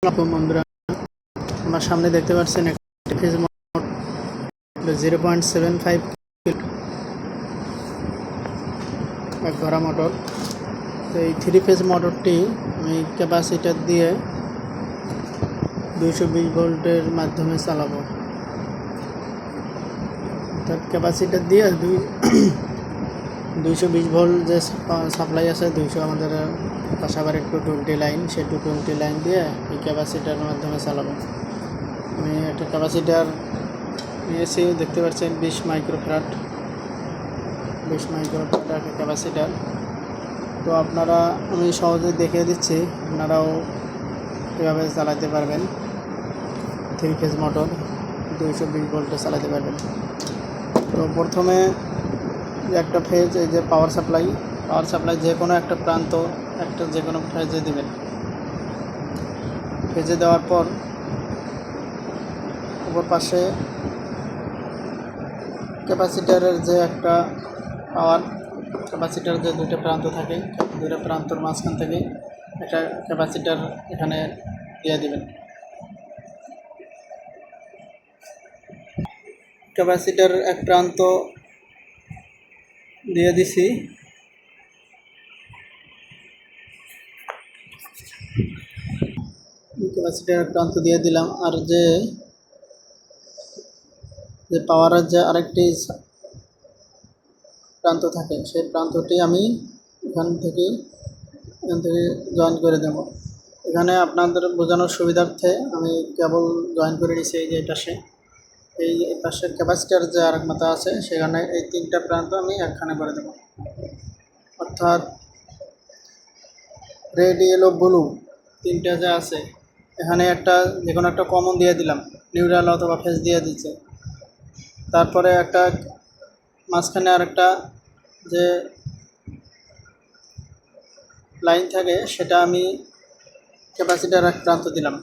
বন্ধুরা, আমার সামনে দেখতে পাচ্ছেন একটা ফেজ মোটর 0.75 এক ভরা মোটর। তো এই 3 ফেজ মোটরটি আমি ক্যাপাসিটার দিয়ে 220 ভোল্টের মাধ্যমে চালাবো। অর্থাৎ ক্যাপাসিটার দিয়ে 220 ভোল্ট যে সাপ্লাই আছে 200 আমাদের পাশাপাশি 220 লাইন, সেই 220 লাইন দিয়ে এই ক্যাপাসিটারের মাধ্যমে চালাবো। আমি একটা ক্যাপাসিটার নিয়েছি, দেখতে পাচ্ছেন 20 মাইক্রোফ্যারাড একটা ক্যাপাসিটার। তো আপনারা আমি সহজে দেখিয়ে দিচ্ছি, আপনারাও কীভাবে চালাতে পারবেন। 3 ফেজ মোটর 220 ভোল্টে চালাতে পারবেন। তো প্রথমে একটা ফেজ, এই যে পাওয়ার সাপ্লাই যে কোনো একটা প্রান্ত যে কোনো ফেজে দেবেন। ফেজে দেওয়ার পর উপর পাশে ক্যাপাসিটারের যে একটা ক্যাপাসিটার যে দুটো প্রান্ত থাকে, দুটো প্রান্তর মাঝখান থেকে একটা ক্যাপাসিটার এখানে দিয়ে দেবেন। ক্যাপাসিটার এক প্রান্ত দিয়ে দিছি। ক্যাপাসিটার প্রান্ত দিয়ে দিলাম। আর যে পাওয়ারের যে আরেকটি প্রান্ত থাকে, সেই প্রান্তটি আমি এখান থেকে জয়েন করে দেব। এখানে আপনাদের বোঝানোর সুবিধার্থে আমি কেবল জয়েন করে নিয়েছি। এই যে এই পাশের ক্যাপাসিটার যে আরেক মাথা আছে, সেখানে এই 3টা প্রান্ত আমি একখানে করে দেব। অর্থাৎ রেড, ইয়েলো, ব্লু 3টা যে আছে, এখানে যে কোনো একটা কমন দিয়ে দিলাম, নিউট্রাল অথবা ফেজ দিয়ে দিচ্ছে। তারপরে একটা মাঝখানে আরেকটা যে লাইন থাকে, সেটা আমি ক্যাপাসিটার এক প্রান্ত দিলাম।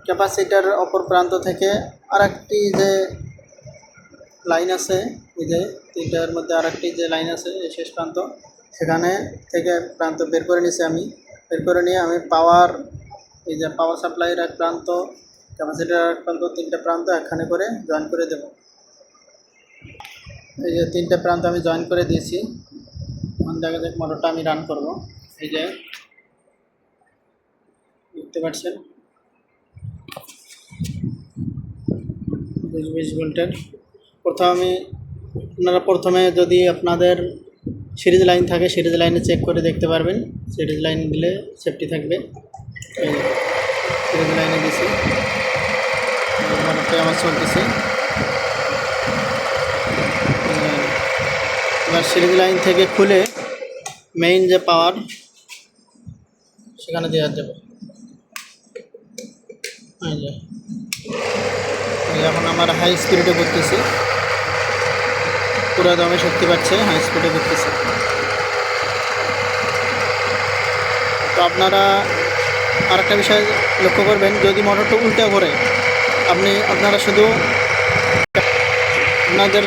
ক্যাপাসিটার অপর প্রান্ত থেকে আরেকটি যে লাইন আছে, এই যে 3টার মধ্যে আরেকটি যে লাইন আছে, এই শেষ প্রান্ত, সেখানে থেকে প্রান্ত বের করে নিয়ে আমি এই যে পাওয়ার সাপ্লাইয়ের এক প্রান্ত, ক্যাপাসিটার এক প্রান্ত, 3টা প্রান্ত একখানে করে জয়েন করে দেব। এই যে 3টা প্রান্ত আমি জয়েন করে দিয়েছি। এখন দেখা যাক মোটরটা আমি রান করব। এই যে দেখতে পাচ্ছেন 220 ভোল্টের। প্রথমে যদি আপনাদের সিরিজ লাইন থাকে, সিরিজ লাইনে চেক করে দেখতে পারবেন। সিরিজ লাইন দিলে সেফটি থাকবে। এই সিরিজ লাইনে দিয়েছি, মোটরটা আমার চলতেছে। এবার সিরিজ লাইন থেকে খুলে মেইন যে পাওয়ার, সেখানে দেওয়া যাবে। এখন আমার হাই স্পিডে করতেছি, পুরো দমে শক্তি পাচ্ছে, হাই স্পিডে করতেছে। তো আপনারা আরেকটা বিষয় লক্ষ্য করবেন, যদি মোটরটা উল্টা ঘোরে, আপনারা শুধু আপনাদের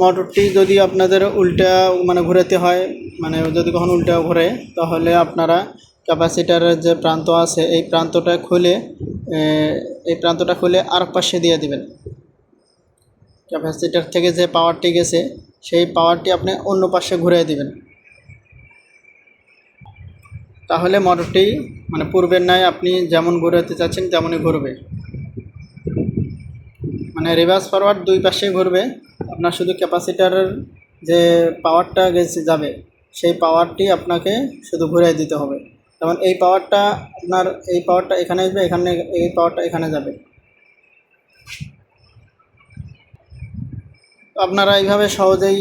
মোটরটি যদি আপনাদের উল্টা ঘোরাতে হয়, যদি কখনো উল্টা ঘোরে, তাহলে আপনারা ক্যাপাসিটারের যে প্রান্ত আছে, এই প্রান্তটা খুলে আরেক পাশে দিয়ে দিবেন। ক্যাপাসিটার থেকে যে পাওয়ারটি গেছে, সেই পাওয়ারটি আপনি অন্য পাশে ঘুরিয়ে দিবেন। তাহলে মোটরটি পূর্বের ন্যায় আপনি যেমন ঘোরাতে চাচ্ছেন তেমনই ঘুরবে। রিভার্স ফরওয়ার্ড দুই পাশে ঘুরবে। আপনার শুধু ক্যাপাসিটারের যে পাওয়ারটা যাবে, সেই পাওয়ারটি আপনাকে শুধু ঘুরিয়ে দিতে হবে। যেমন এই পাওয়ারটা এখানে আসবে, এই পাওয়ারটা এখানে যাবে। আপনারা এইভাবে সহজেই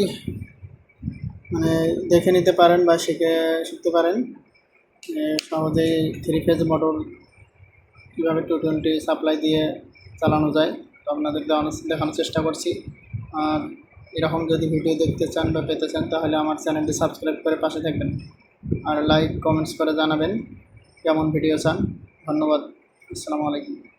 দেখে নিতে পারেন বা শিখতে পারেন সহজেই 3 ফেজ মোটর কীভাবে 220 সাপ্লাই দিয়ে চালানো যায়। তো আপনাদের দেখানোর চেষ্টা করছি। আর এরকম যদি ভিডিও দেখতে চান বা পেতে চান, তাহলে আমার চ্যানেলটি সাবস্ক্রাইব করে পাশে থাকবেন। আর লাইক কমেন্টস করে জানাবেন কেমন ভিডিও চান। ধন্যবাদ। আসসালামু আলাইকুম।